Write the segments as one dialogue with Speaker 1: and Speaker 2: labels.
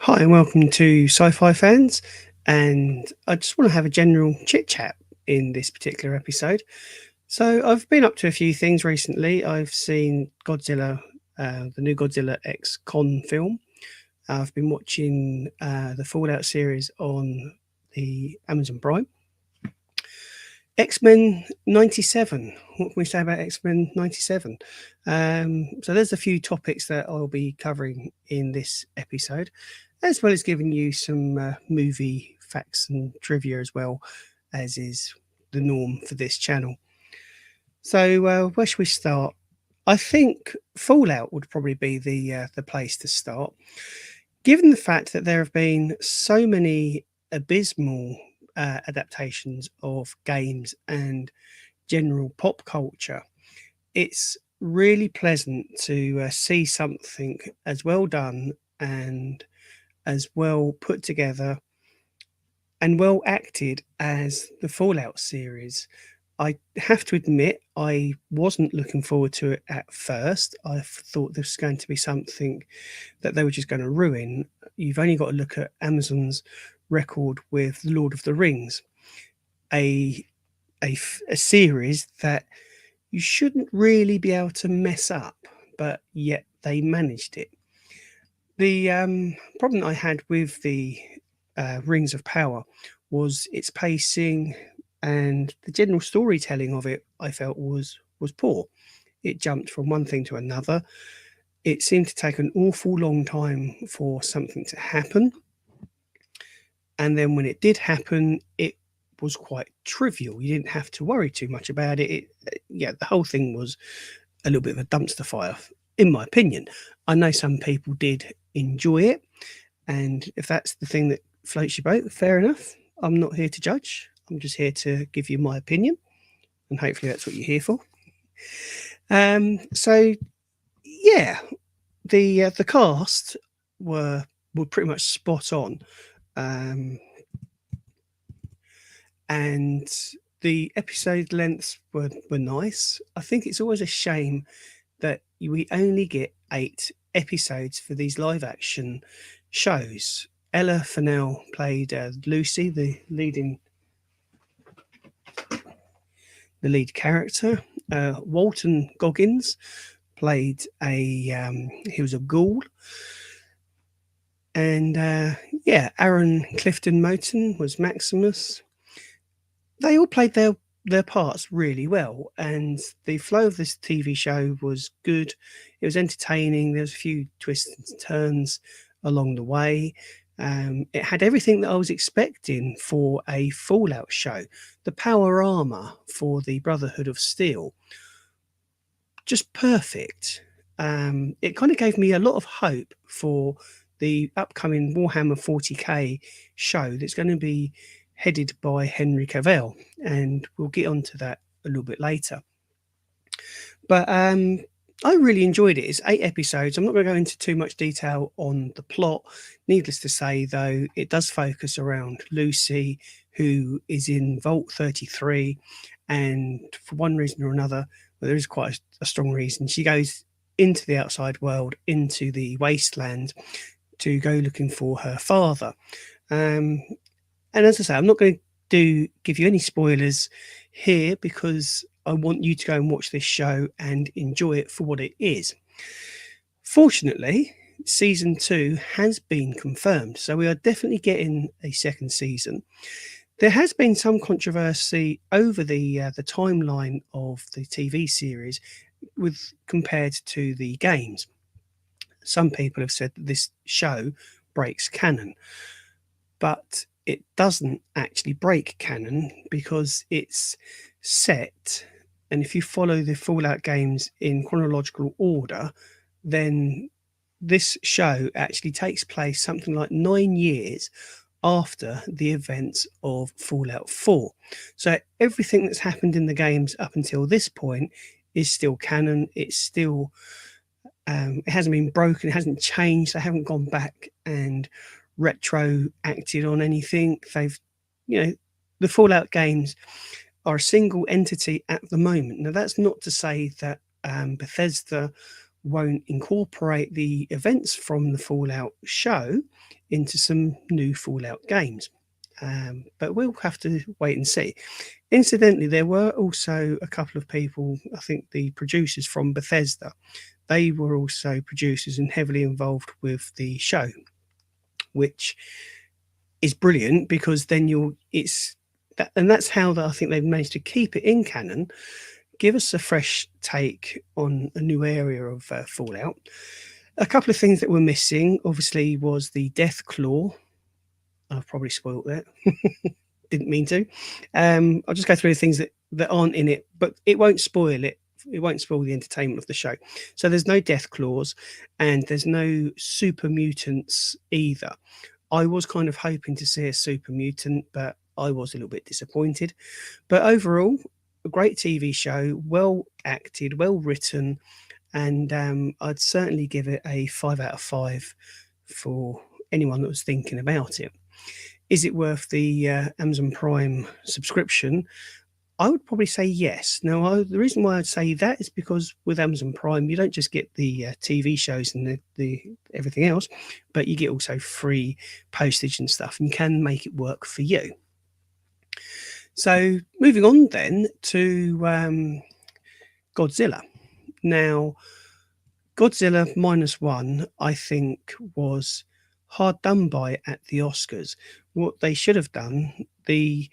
Speaker 1: Hi, and welcome to Sci-Fi fans. And I just want to have a general chit chat in this particular episode. So, I've been up to a few things recently. I've seen Godzilla, the new Godzilla X Con film. I've been watching the Fallout series on the Amazon Prime. X-Men 97. What can we say about X-Men 97? So there's a few topics that I'll be covering in this episode, as well as giving you some movie facts and trivia as well, as is the norm for this channel. So where should we start? I think Fallout would probably be the place to start, given the fact that there have been so many abysmal adaptations of games and general pop culture. It's really pleasant to see something as well done and as well put together and well acted as the Fallout series. I have to admit, I wasn't looking forward to it at first. I thought this was going to be something that they were just going to ruin. You've only got to look at Amazon's record with The Lord of the Rings, a a series that you shouldn't really be able to mess up, but yet they managed it. The problem I had with the Rings of Power was its pacing and the general storytelling of it. I felt was poor. It jumped from one thing to another. It seemed to take an awful long time for something to happen, and then when it did happen, it was quite trivial. You didn't have to worry too much about it. Yeah, the whole thing was a little bit of a dumpster fire, in my opinion. I know some people did enjoy it, and if that's the thing that floats your boat, fair enough. I'm not here to judge. I'm just here to give you my opinion, and hopefully that's what you're here for. So yeah, the cast were pretty much spot on, um, and the episode lengths were nice. I think it's always a shame that we only get 8 episodes for these live action shows. Ella Fennell played Lucy, the lead character. Walton Goggins played he was a ghoul, and yeah, Aaron Clifton Moten was Maximus. They all played their parts really well, and the flow of this TV show was good. It was entertaining. There was a few twists and turns along the way. It had everything that I was expecting for a Fallout show. The power armor for the Brotherhood of Steel, just perfect. It kind of gave me a lot of hope for the upcoming Warhammer 40k show that's going to be headed by Henry Cavill, and we'll get onto that a little bit later. But I really enjoyed it. It's 8 episodes. I'm not going to go into too much detail on the plot. Needless to say, though, it does focus around Lucy, who is in Vault 33, and for one reason or another, well, there is quite a strong reason, she goes into the outside world, into the wasteland, to go looking for her father. And as I say, I'm not going to give you any spoilers here because I want you to go and watch this show and enjoy it for what it is. Fortunately, season 2 has been confirmed, so we are definitely getting a second season. There has been some controversy over the timeline of the TV series with compared to the games. Some people have said that this show breaks canon, but it doesn't actually break canon because it's set, and if you follow the Fallout games in chronological order, then this show actually takes place something like 9 years after the events of Fallout 4. So everything that's happened in the games up until this point is still canon. It's still it hasn't been broken, it hasn't changed. They haven't gone back and retro acted on anything. They've, the Fallout games are a single entity at the moment. Now, that's not to say that Bethesda won't incorporate the events from the Fallout show into some new Fallout games. But we'll have to wait and see. Incidentally, there were also a couple of people, I think the producers from Bethesda, they were also producers and heavily involved with the show, which is brilliant because then and that's how I think they've managed to keep it in canon, give us a fresh take on a new area of Fallout. A couple of things that were missing, obviously, was the Death Claw. I've probably spoiled that. Didn't mean to. I'll just go through the things that aren't in it, but it won't spoil it. It won't spoil the entertainment of the show. So there's no Death Claws, and there's no super mutants either. I was kind of hoping to see a super mutant, but I was a little bit disappointed. But overall, a great TV show, well acted, well written, and I'd certainly give it a 5 out of 5 for anyone that was thinking about it. Is it worth the Amazon Prime subscription? I would probably say yes. Now, the reason why I'd say that is because with Amazon Prime, you don't just get the TV shows and the everything else, but you get also free postage and stuff, and you can make it work for you. So, moving on then to Godzilla. Now, Godzilla -1, I think, was hard done by at the Oscars. What they should have done, a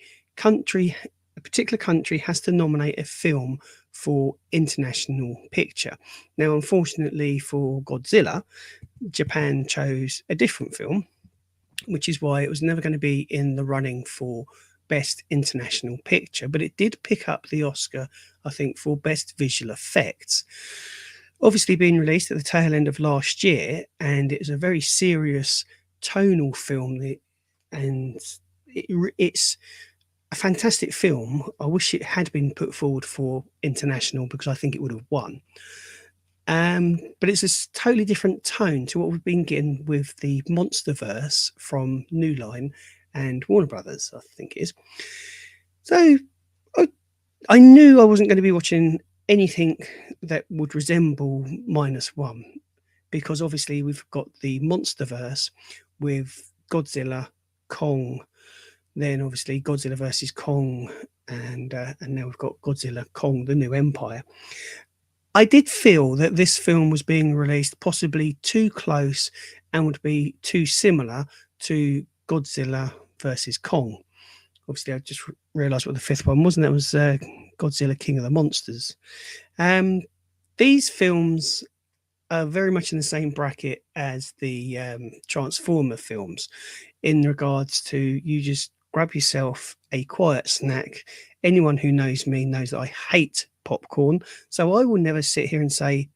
Speaker 1: particular country has to nominate a film for International Picture. Now, unfortunately for Godzilla, Japan chose a different film, which is why it was never going to be in the running for Best International Picture, but it did pick up the Oscar, I think, for Best Visual Effects. Obviously being released at the tail end of last year, and it was a very serious tonal film, and it's a fantastic film. I wish it had been put forward for international because I think it would have won. But it's a totally different tone to what we've been getting with the Monsterverse from New Line and Warner Brothers, I think it is. So I knew I wasn't going to be watching anything that would resemble -1 because obviously we've got the Monsterverse with Godzilla, Kong, then obviously Godzilla versus Kong, and now we've got Godzilla, Kong, the New Empire. I did feel that this film was being released possibly too close and would be too similar to Godzilla versus Kong. Obviously, I just realised what the fifth one was, and that was Godzilla, King of the Monsters. These films are very much in the same bracket as the Transformer films in regards to you just grab yourself a quiet snack. Anyone who knows me knows that I hate popcorn, so I will never sit here and say,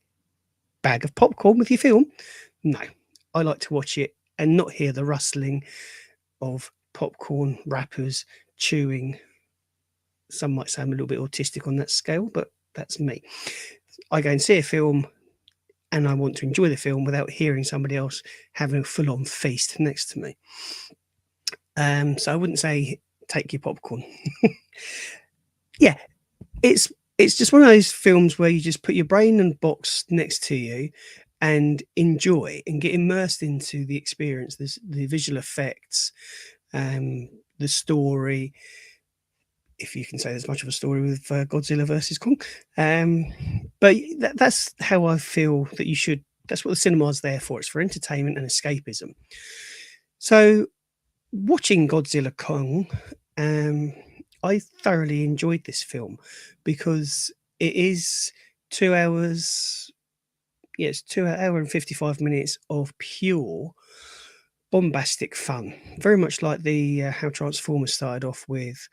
Speaker 1: bag of popcorn with your film. No, I like to watch it and not hear the rustling of popcorn wrappers chewing. Some might say I'm a little bit autistic on that scale, but that's me. I go and see a film and I want to enjoy the film without hearing somebody else having a full-on feast next to me. So I wouldn't say take your popcorn. Yeah, it's just one of those films where you just put your brain and box next to you and enjoy and get immersed into the experience, the visual effects, the story, if you can say there's much of a story with Godzilla versus Kong. But that's how I feel that you should. That's what the cinema is there for. It's for entertainment and escapism. So watching Godzilla Kong, I thoroughly enjoyed this film because it is 2 hours. Yes, 2 hour and 55 minutes of pure bombastic fun. Very much like the how Transformers started off with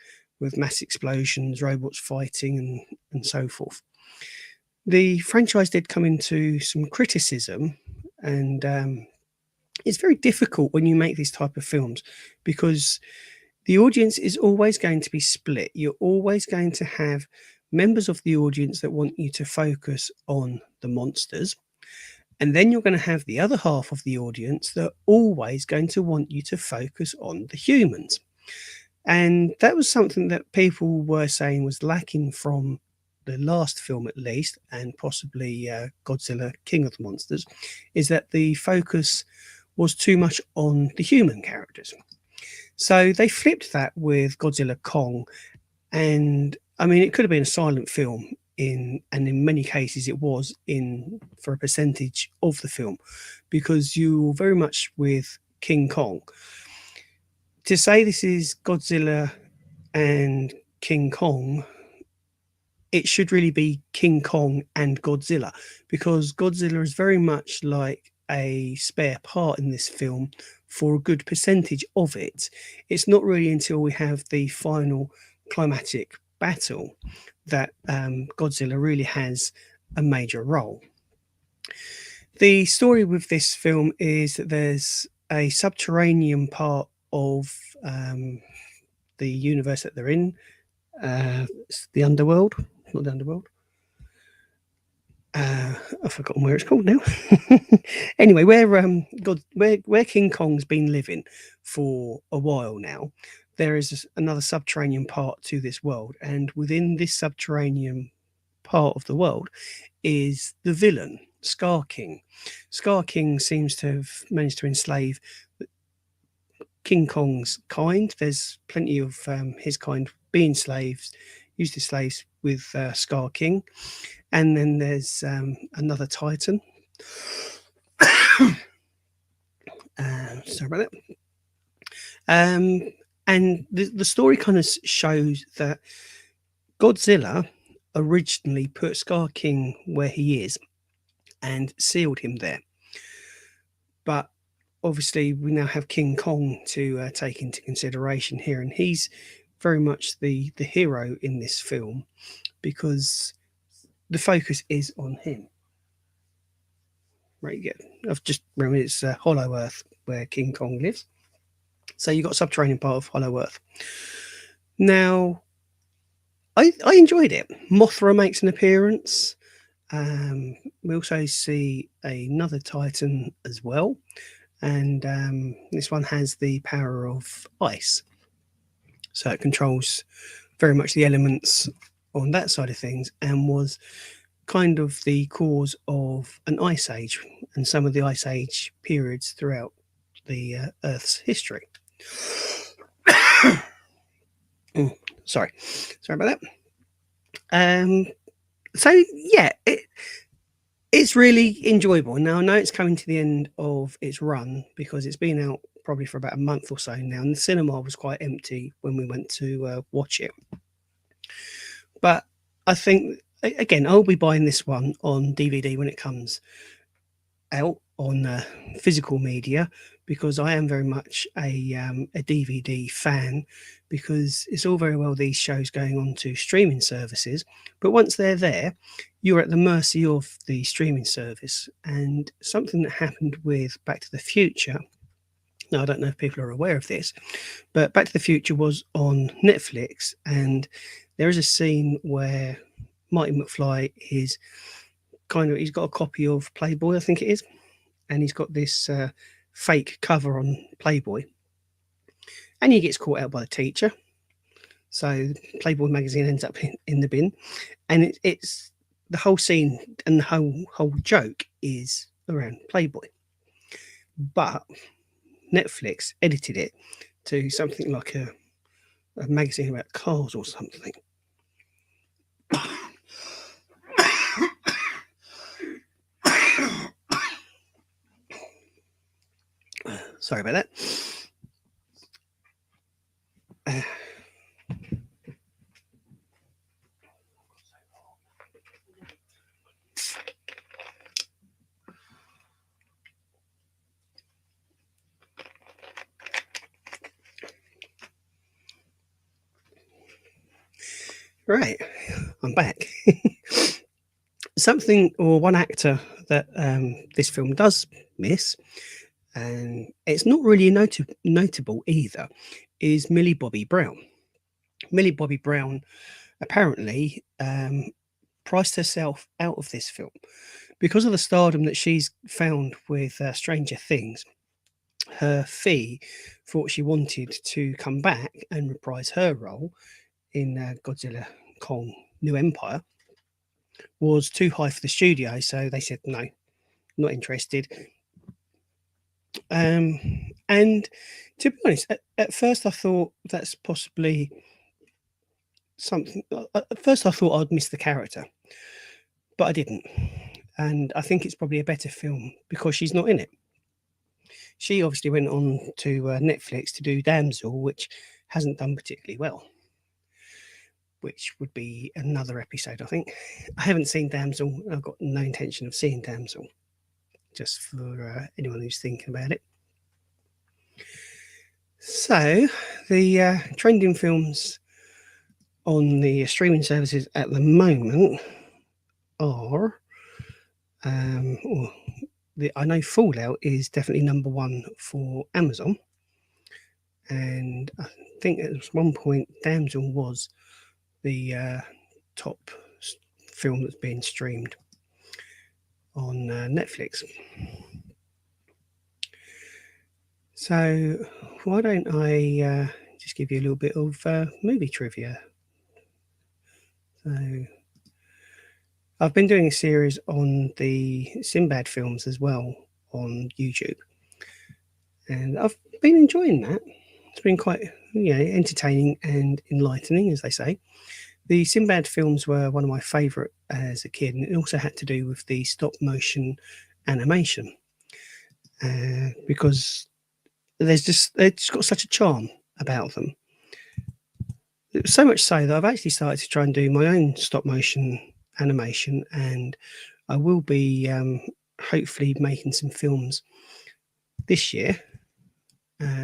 Speaker 1: mass explosions, robots fighting, and so forth. The franchise did come into some criticism, and it's very difficult when you make these type of films because the audience is always going to be split. You're always going to have members of the audience that want you to focus on the monsters, and then you're going to have the other half of the audience that are always going to want you to focus on the humans. And that was something that people were saying was lacking from the last film at least, and possibly Godzilla King of the Monsters, is that the focus was too much on the human characters. So they flipped that with Godzilla Kong, and I mean, it could have been a silent film and in many cases it was in for a percentage of the film, because you're very much with King Kong. To say this is Godzilla and King Kong, it should really be King Kong and Godzilla, because Godzilla is very much like a spare part in this film for a good percentage of it. It's not really until we have the final climatic battle that Godzilla really has a major role. The story with this film is that there's a subterranean part of the universe that they're in, it's the underworld, not the underworld. I've forgotten where it's called now. Anyway, where King Kong's been living for a while now, there is another subterranean part to this world, and within this subterranean part of the world is the villain, Scar King. Scar King seems to have managed to enslave King Kong's kind. There's plenty of his kind being slaves, used as slaves with Scar King. And then there's another Titan. Sorry about that. And the story kind of shows that Godzilla originally put Scar King where he is and sealed him there. But obviously, we now have King Kong to take into consideration here, and he's very much the hero in this film because the focus is on him. Right, yeah. I've just remembered it's Hollow Earth where King Kong lives. So you've got a subterranean part of Hollow Earth. Now, I enjoyed it. Mothra makes an appearance. We also see another Titan as well. And this one has the power of ice. So it controls very much the elements on that side of things, and was kind of the cause of an ice age and some of the ice age periods throughout the Earth's history. Sorry about that. So yeah, it's really enjoyable. Now I know it's coming to the end of its run because it's been out probably for about a month or so now, and the cinema was quite empty when we went to watch it. But I think, again, I'll be buying this one on DVD when it comes out on physical media, because I am very much a DVD fan, because it's all very well these shows going on to streaming services, but once they're there, you're at the mercy of the streaming service. And something that happened with Back to the Future, now I don't know if people are aware of this, but Back to the Future was on Netflix, and there is a scene where Marty McFly is he's got a copy of Playboy, I think it is, and he's got this fake cover on Playboy, and he gets caught out by the teacher. So Playboy magazine ends up in the bin, and it's the whole scene and the whole joke is around Playboy. But Netflix edited it to something like a magazine about cars or something. Sorry about that. Right, I'm back. Something, or one actor that this film does miss, and it's not really notable either, is Millie Bobby Brown. Millie Bobby Brown apparently priced herself out of this film because of the stardom that she's found with Stranger Things. Her fee for what she wanted to come back and reprise her role in Godzilla Kong New Empire was too high for the studio, so they said no, not interested. And to be honest, at first I thought that's possibly something. At first I thought I'd miss the character, but I didn't. And I think it's probably a better film because she's not in it. She obviously went on to Netflix to do Damsel, which hasn't done particularly well, which would be another episode, I think. I haven't seen Damsel. I've got no intention of seeing Damsel, just for anyone who's thinking about it. So, the trending films on the streaming services at the moment are, I know Fallout is definitely number one for Amazon, and I think at one point Damsel was the top film that's being streamed on Netflix. So why don't I just give you a little bit of movie trivia? So I've been doing a series on the Sinbad films as well on YouTube, and I've been enjoying that. It's been quite entertaining and enlightening, as they say. The Sinbad films were one of my favourite as a kid, and it also had to do with the stop motion animation because they've just got such a charm about them. So much so that I've actually started to try and do my own stop motion animation, and I will be hopefully making some films this year,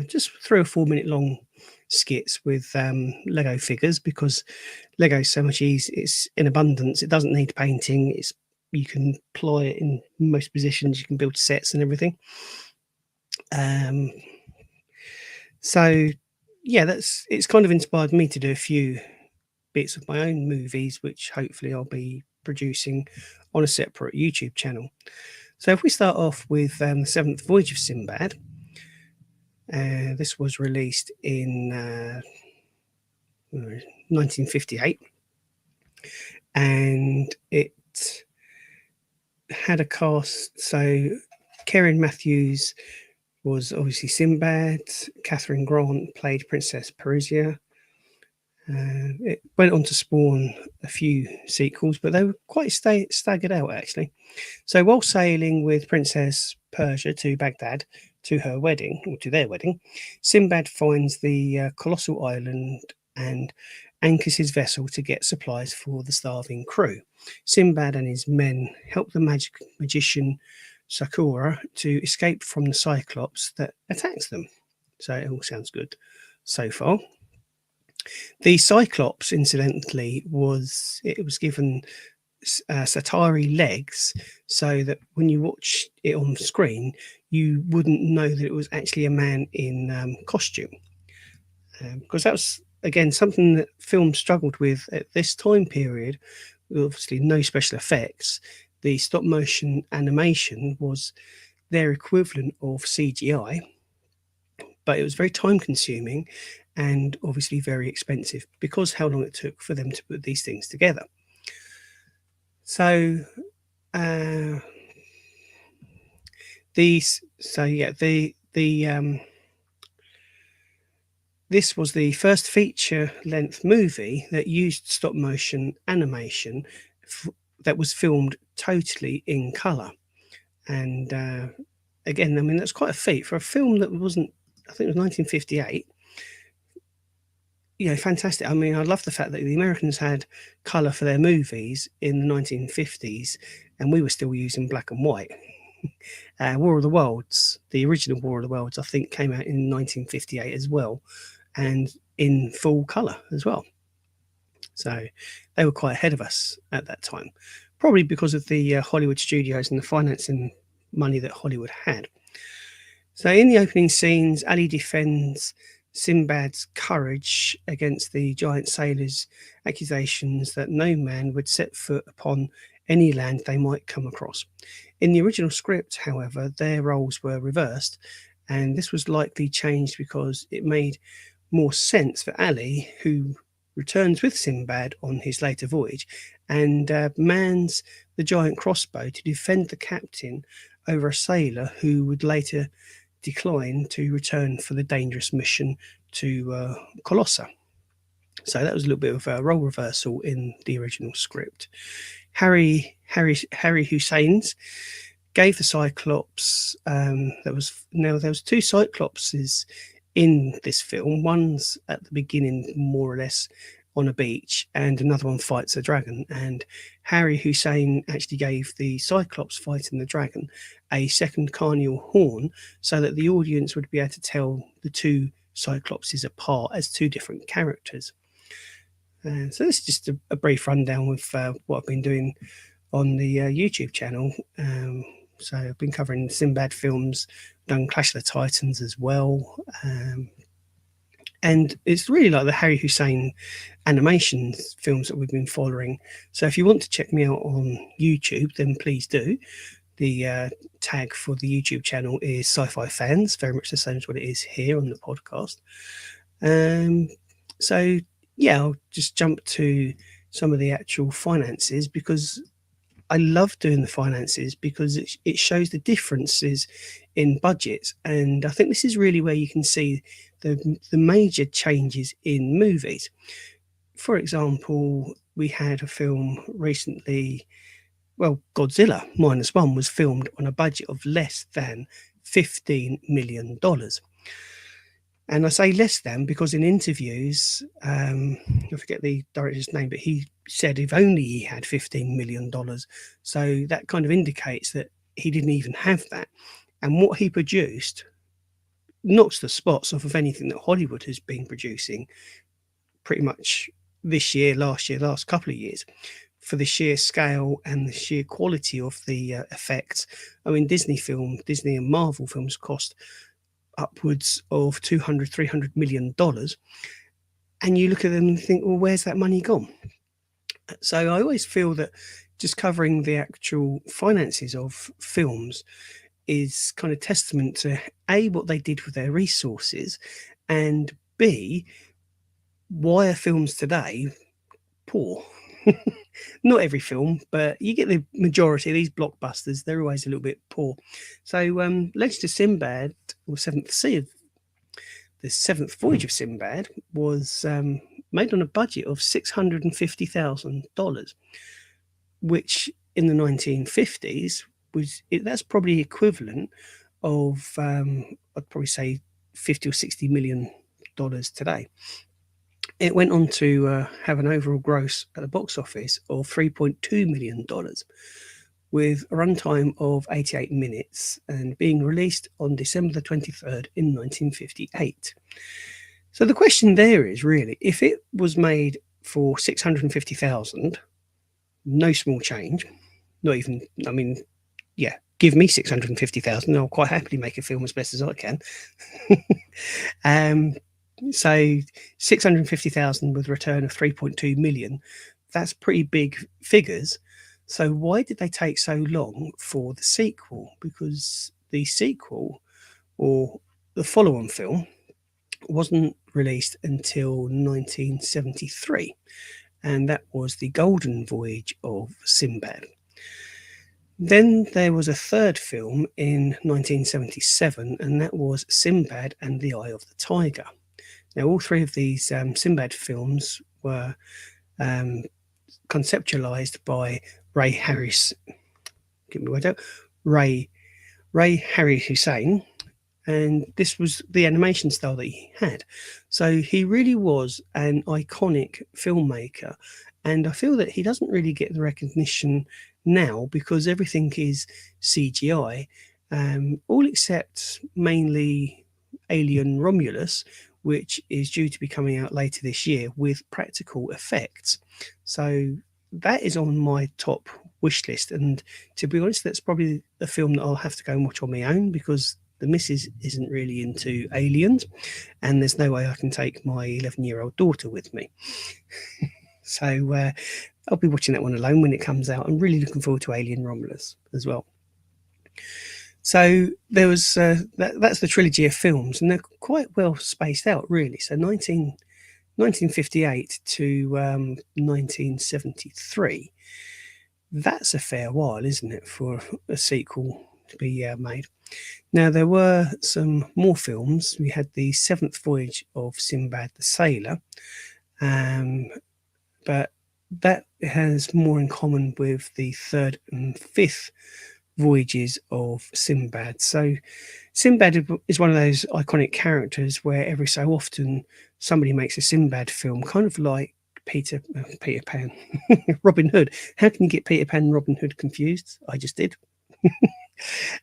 Speaker 1: just 3 or 4 minute long skits with Lego figures, because Lego is so much easy. It's in abundance. It doesn't need painting. You can ply it in most positions. You can build sets and everything. So yeah, it's kind of inspired me to do a few bits of my own movies, which hopefully I'll be producing on a separate YouTube channel. So if we start off with the Seventh Voyage of Sinbad, this was released in 1958, and it had a cast. So Karen Matthews was obviously Sinbad. Catherine Grant played Princess Persia. It went on to spawn a few sequels, but they were quite staggered out, actually. So while sailing with Princess Persia to Baghdad to her wedding, or to their wedding, Sinbad finds the colossal island and anchors his vessel to get supplies for the starving crew. Sinbad and his men help the magician Sakura to escape from the Cyclops that attacks them. So it all sounds good so far. The Cyclops, incidentally, was given satire legs, so that when you watch it on screen, you wouldn't know that it was actually a man in costume, because that was again something that film struggled with at this time period. Obviously, no special effects. The stop motion animation was their equivalent of CGI, but it was very time consuming and obviously very expensive because how long it took for them to put these things together. So this was the first feature length movie that used stop motion animation that was filmed totally in color. And again, I mean, that's quite a feat for a film that wasn't, I think it was 1958. Fantastic. I mean, I love the fact that the Americans had color for their movies in the 1950s, and we were still using black and white. War of the Worlds, the original War of the Worlds, I think came out in 1958 as well, and in full color as well. So they were quite ahead of us at that time, probably because of the Hollywood studios and the financing money that Hollywood had. So in the opening scenes, Ali defends Sinbad's courage against the giant sailors' accusations that no man would set foot upon any land they might come across. In the original script, however, their roles were reversed, and this was likely changed because it made more sense for Ali, who returns with Sinbad on his later voyage and mans the giant crossbow to defend the captain over a sailor who would later decline to return for the dangerous mission to Colossa. So that was a little bit of a role reversal in the original script. Harry Hussein's gave the Cyclops. There was two Cyclopses in this film. One's at the beginning, more or less, on a beach, and another one fights a dragon. And Harry Hussein actually gave the Cyclops fighting the dragon a second carnial horn, so that the audience would be able to tell the two Cyclopses apart as two different characters. So this is just a brief rundown of what I've been doing on the YouTube channel. So I've been covering Sinbad films, done Clash of the Titans as well. And it's really like the Harry Hussein animation films that we've been following. So if you want to check me out on YouTube, then please do. The tag for the YouTube channel is Sci-Fi Fans, very much the same as what it is here on the podcast. So yeah, I'll just jump to some of the actual finances, because I love doing the finances because it shows the differences in budgets. And I think this is really where you can see the major changes in movies. For example, we had a film recently, well, Godzilla Minus One was filmed on a budget of less than $15 million. And I say less than because in interviews, I forget the director's name, but he said if only he had $15 million. So that kind of indicates that he didn't even have that. And what he produced knocks the spots off of anything that Hollywood has been producing pretty much this year, last couple of years, for the sheer scale and the sheer quality of the effects. I mean, Disney and Marvel films cost upwards of $200-300 million, and you look at them and think, well, where's that money gone? So I always feel that just covering the actual finances of films is kind of testament to A, what they did with their resources, and B, why are films today poor? Not every film, but you get the majority of these blockbusters, they're always a little bit poor. So Legend of Sinbad, or Seventh Sea, the seventh voyage of Sinbad, was made on a budget of $650,000, which in the 1950s that's probably equivalent of I'd probably say $50 or $60 million today. It went on to have an overall gross at the box office of $3.2 million, with a runtime of 88 minutes and being released on December the 23rd in 1958. So the question there is really, if it was made for $650,000, no small change, not even, I mean, yeah, give me $650,000, I'll quite happily make a film as best as I can. So 650,000 with a return of 3.2 million, that's pretty big figures. So why did they take so long for the sequel? Because the sequel, or the follow-on film, wasn't released until 1973, and that was The Golden Voyage of Sinbad. Then there was a third film in 1977, and that was Sinbad and the Eye of the Tiger. Now, all three of these Sinbad films were conceptualized by Ray Harry Hussein, and this was the animation style that he had. So he really was an iconic filmmaker, and I feel that he doesn't really get the recognition now because everything is CGI, all except mainly Alien Romulus, which is due to be coming out later this year with practical effects. So that is on my top wish list. And to be honest, that's probably a film that I'll have to go and watch on my own, because the missus isn't really into aliens, and there's no way I can take my 11-year-old daughter with me. So I'll be watching that one alone when it comes out. I'm really looking forward to Alien Romulus as well. So there was that's the trilogy of films, and they're quite well spaced out, really. So 1958 to 1973. That's a fair while, isn't it, for a sequel to be made? Now, there were some more films. We had the Seventh Voyage of Sinbad the Sailor, um, but that has more in common with the third and fifth voyages of Sinbad. So, Sinbad is one of those iconic characters where every so often somebody makes a Sinbad film, kind of like Peter Pan, Robin Hood. How can you get Peter Pan and Robin Hood confused? I just did.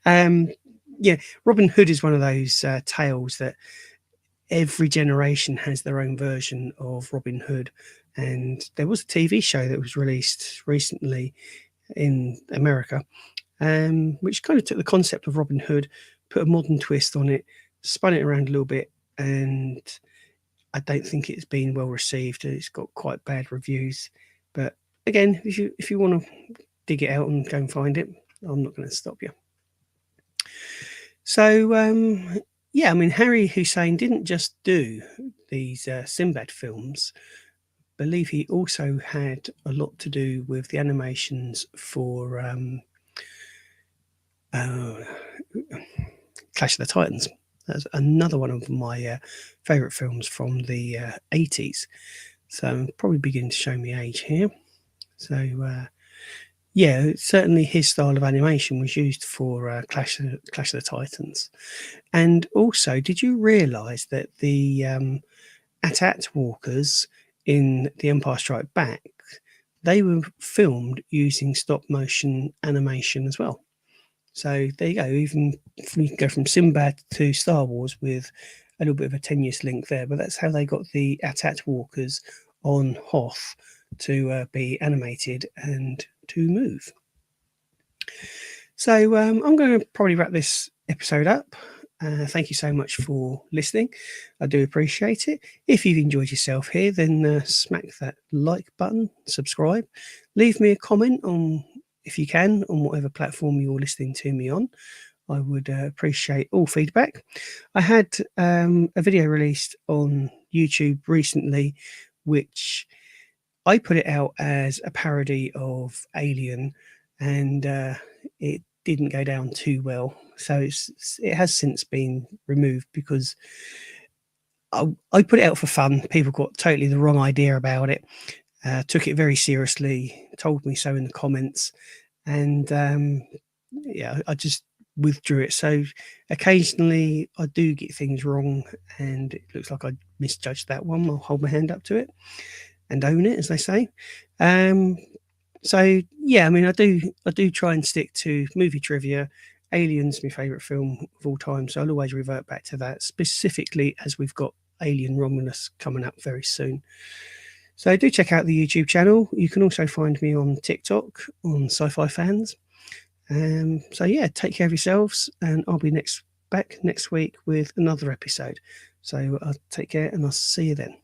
Speaker 1: um, yeah, Robin Hood is one of those tales that every generation has their own version of Robin Hood. And there was a TV show that was released recently in America, which kind of took the concept of Robin Hood, put a modern twist on it, spun it around a little bit, and I don't think it's been well received. It's got quite bad reviews. But again, if you want to dig it out and go and find it, I'm not going to stop you. So yeah, I mean, Harry Hussein didn't just do these Sinbad films. I believe he also had a lot to do with the animations for Clash of the Titans. That's another one of my favourite films from the 80s. So I'm probably beginning to show me age here. So yeah, certainly his style of animation was used for Clash of the Titans. And also, did you realise that the AT-AT walkers in The Empire Strikes Back, they were filmed using stop motion animation as well? So there you go. Even if we go from Sinbad to Star Wars with a little bit of a tenuous link there, but that's how they got the AT-AT walkers on Hoth to be animated and to move. So I'm going to probably wrap this episode up. Thank you so much for listening. I do appreciate it. If you've enjoyed yourself here, then smack that like button, subscribe, leave me a comment on, if you can, on whatever platform you're listening to me on. I would appreciate all feedback. I had a video released on YouTube recently, which I put it out as a parody of Alien, and it didn't go down too well. So it has since been removed because I put it out for fun. People got totally the wrong idea about it, took it very seriously, told me so in the comments, and yeah, I just withdrew it. So occasionally I do get things wrong, and it looks like I misjudged that one. I'll hold my hand up to it and own it, as they say. So yeah, I mean, I do try and stick to movie trivia. Alien's my favourite film of all time, so I'll always revert back to that, specifically as we've got Alien Romulus coming up very soon. So do check out the YouTube channel. You can also find me on TikTok on Sci-Fi Fans. So yeah, take care of yourselves, and I'll be back next week with another episode. So take care, and I'll see you then.